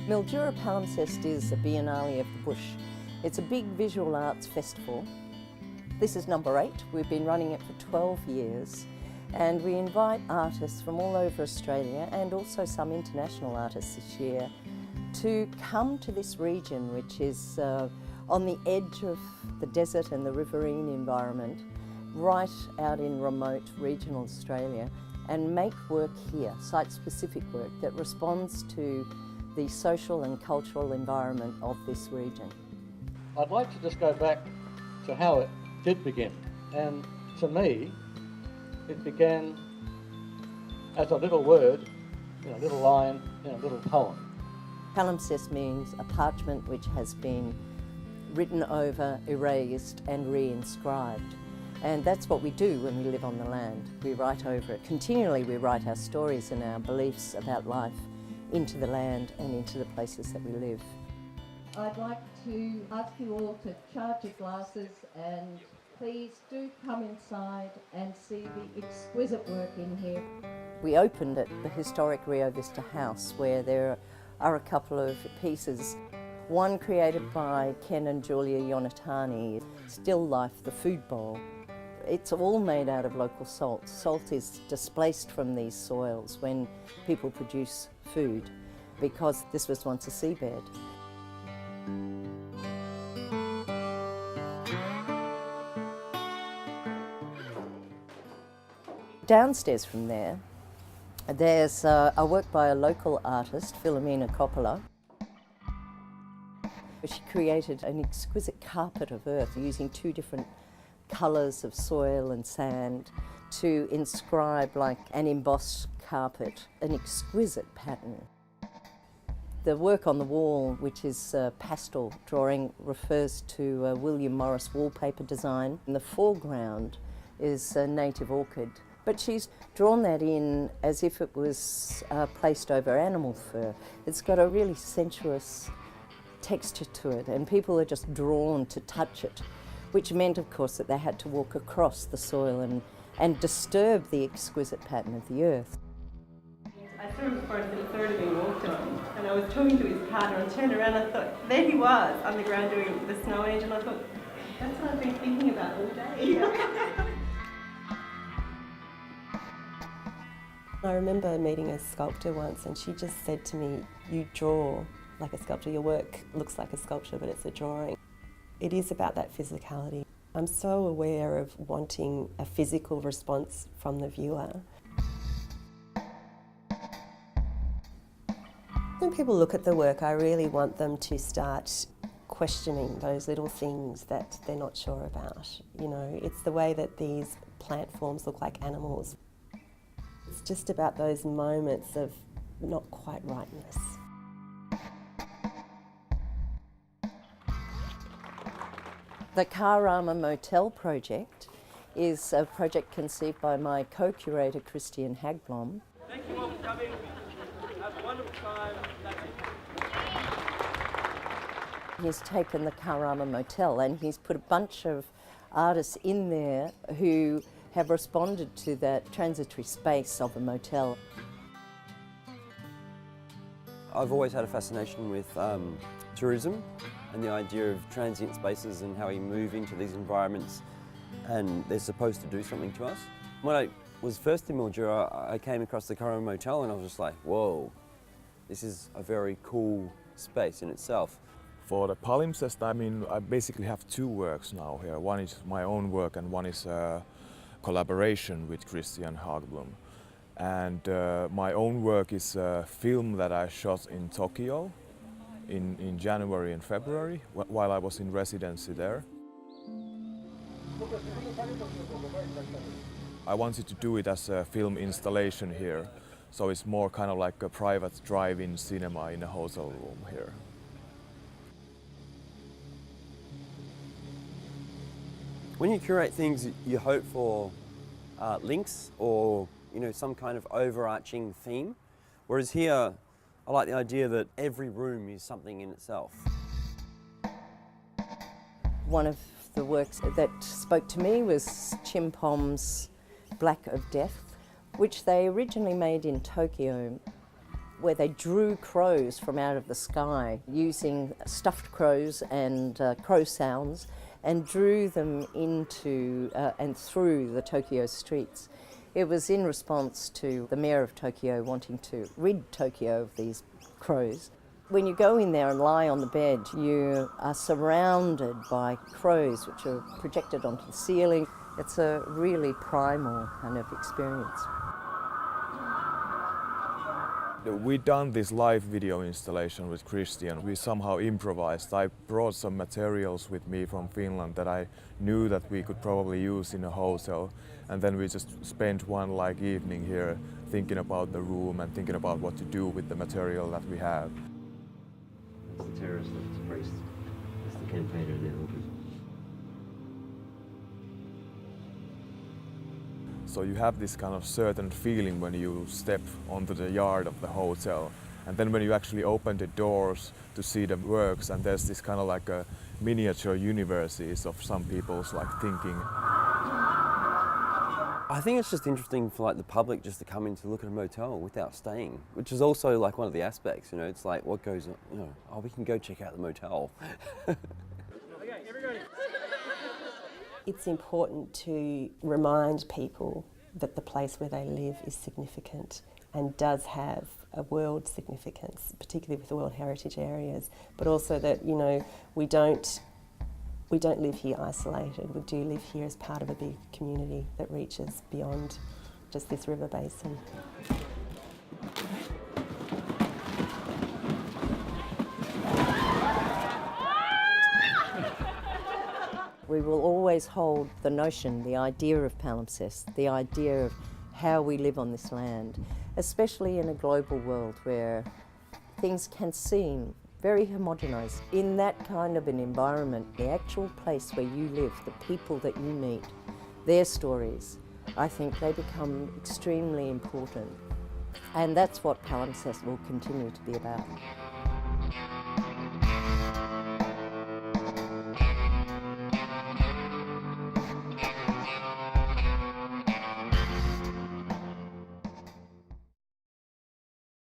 Mildura Palimpsest is a Biennale of the Bush. It's a big visual arts festival. This is number 8. We've been running it for 12 years and we invite artists from all over Australia and also some international artists this year to come to this region, which is on the edge of the desert and the riverine environment, right out in remote regional Australia, and make work here, site-specific work that responds to the social and cultural environment of this region. I'd like to just go back to how it did begin, and to me it began as a little word, in a little line, in a little poem. Palimpsest means a parchment which has been written over, erased and re-inscribed. And that's what we do when we live on the land. We write over it. Continually we write our stories and our beliefs about life into the land and into the places that we live. I'd like to ask you all to charge your glasses and please do come inside and see the exquisite work in here. We opened at the historic Rio Vista House, where there are a couple of pieces. One created by Ken and Julia Yonatani, Still Life, the food bowl. It's all made out of local salt. Salt is displaced from these soils when people produce food, because this was once a seabed. Downstairs from there, there's a work by a local artist, Philomena Coppola. She created an exquisite carpet of earth using 2 different colours of soil and sand to inscribe, like an embossed carpet, an exquisite pattern. The work on the wall, which is pastel drawing, refers to William Morris wallpaper design. In the foreground is a native orchid, but she's drawn that in as if it was placed over animal fur. It's got a really sensuous texture to it, and people are just drawn to touch it, which meant, of course, that they had to walk across the soil and disturb the exquisite pattern of the earth. I saw him before the third of being walked on, and I was talking to his pattern and turned around and I thought, there he was on the ground doing the snow angel. I thought, that's what I've been thinking about all day. I remember meeting a sculptor once and she just said to me, you draw like a sculptor, your work looks like a sculpture but it's a drawing. It is about that physicality. I'm so aware of wanting a physical response from the viewer. When people look at the work, I really want them to start questioning those little things that they're not sure about. You know, it's the way that these plant forms look like animals. It's just about those moments of not quite rightness. The Karama Motel project is a project conceived by my co-curator Christian Hagblom. Thank you all for coming. Have a wonderful time. He's taken the Karama Motel and he's put a bunch of artists in there who have responded to that transitory space of a motel. I've always had a fascination with tourism and the idea of transient spaces and how we move into these environments and they're supposed to do something to us. When I was first in Mildura, I came across the Karama Motel and I was just like, whoa, this is a very cool space in itself. For the Palimpsest, I basically have 2 works now here. One is my own work and one is a collaboration with Christian Hagblom. And my own work is a film that I shot in Tokyo in January and February while I was in residency there. I wanted to do it as a film installation here, so it's more kind of like a private drive-in cinema in a hotel room here. When you curate things, you hope for links or some kind of overarching theme, whereas here I like the idea that every room is something in itself. One of the works that spoke to me was Chimpom's Black of Death, which they originally made in Tokyo. where they drew crows from out of the sky using stuffed crows and crow sounds, and drew them into and through the Tokyo streets. It was in response to the mayor of Tokyo wanting to rid Tokyo of these crows. When you go in there and lie on the bed, you are surrounded by crows which are projected onto the ceiling. It's a really primal kind of experience. We done this live video installation with Christian. We somehow improvised. I brought some materials with me from Finland that I knew that we could probably use in a hotel, and then we just spent one evening here thinking about the room and thinking about what to do with the material that we have. It's the terrorist, it's the priest, it's the campaigner there. So you have this kind of certain feeling when you step onto the yard of the hotel, and then when you actually open the doors to see the works, and there's this kind of like a miniature universes of some people's thinking. I think it's just interesting for the public just to come in to look at a motel without staying, which is also one of the aspects. It's what goes on. Oh, we can go check out the motel. Okay, everybody. It's important to remind people that the place where they live is significant and does have a world significance, particularly with the World Heritage areas, but also that we don't live here isolated. We do live here as part of a big community that reaches beyond just this river basin. We will always hold the notion, the idea of palimpsest, the idea of how we live on this land, especially in a global world where things can seem very homogenised. In that kind of an environment, the actual place where you live, the people that you meet, their stories, I think they become extremely important. And that's what Palimpsest will continue to be about.